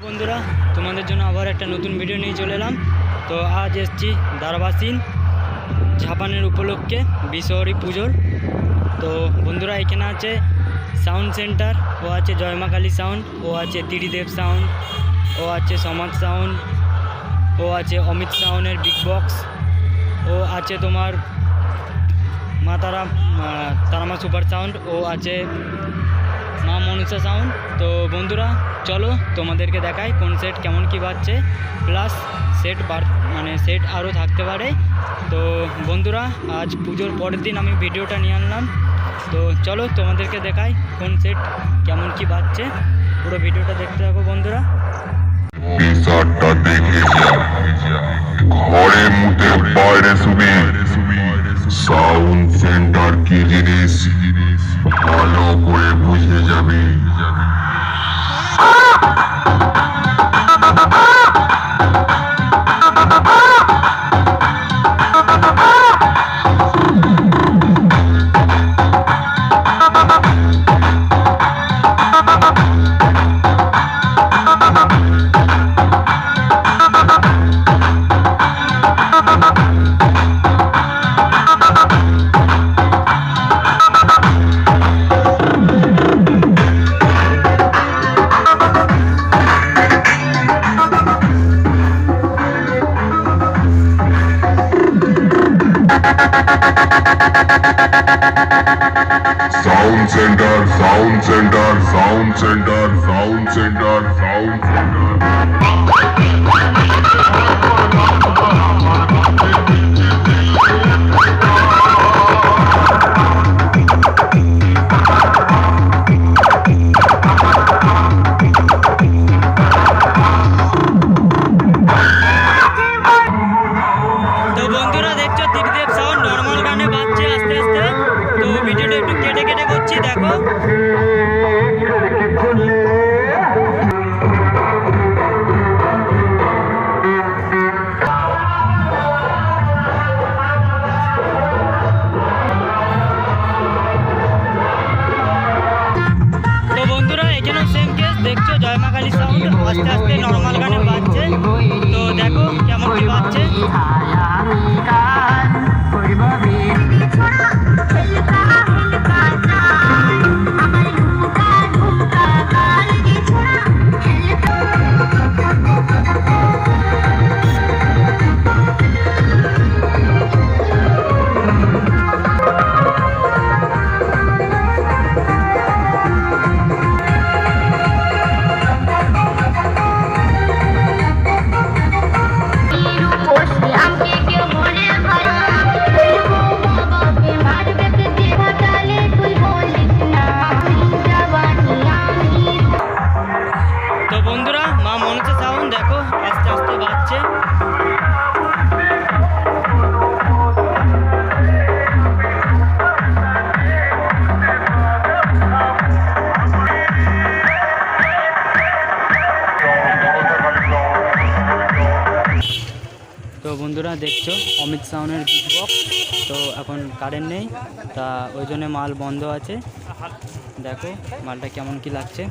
বন্ধুরা, তোমাদের জন্য আবার একটা নতুন ভিডিও নিয়ে চলে এলাম। তো আজ এসেছি দারবাসিন ঝাপানের উপলক্ষে বিশ্বহরি পুজোর। তো বন্ধুরা, এখানে আছে সাউন্ড সেন্টার, ও আছে জয়মা কালী সাউন্ড, ও আছে ত্রিদেব সাউন্ড, ও আছে সমাজ সাউন্ড, ও আছে অমিত সাউন্ডের বিগ বক্স, ও আছে তোমার মা তারামা সুপার সাউন্ড, ও আছে মা মনসা সাউন্ড। তো বন্ধুরা চলো তোমাদেরকে দেখাই কোন সেট কেমন কি বাজছে, প্লাস সেট আরও থাকতে পারে। তো বন্ধুরা, আজ পুজোর পরের দিন আমি ভিডিওটা নিয়ে আনলাম। তো চলো তোমাদেরকে দেখাই কোন সেট কেমন কি বাজছে, পুরো ভিডিওটা দেখতে থাকো বন্ধুরা। বিষয়টা দেখে যা, ঘরে মুতে বাইরে শুবি। সাউন্ড সেন্টার কি জিনিস ভালো করে বুঝে যাবি। Sound center, sound center, sound center, sound center, sound center. তো বন্ধুরা দেখছো ত্রিদেব সাউন্ড নর্মাল গানে বাজছে আস্তে আস্তে। তো ভিডিওটা একটু কেটে কেটে করছি, দেখো। তো বন্ধুরা, এখানেও সেম কেস, দেখছো জয়মা কালী সাউন্ড আস্তে আস্তে নর্মাল গানে বাজছে। তো দেখো কেমন কি বাজছে। তো বন্ধুরা, মা মনসা সাউন্ড দেখো আস্তে আস্তে বাজছে। তো বন্ধুরা দেখছো অমিত সাউন্ডের বিগ বক্স। তো এখন কারেন্ট নেই, তা ওই জন্য মাল বন্ধ আছে। দেখো মালটা কেমন কি লাগছে।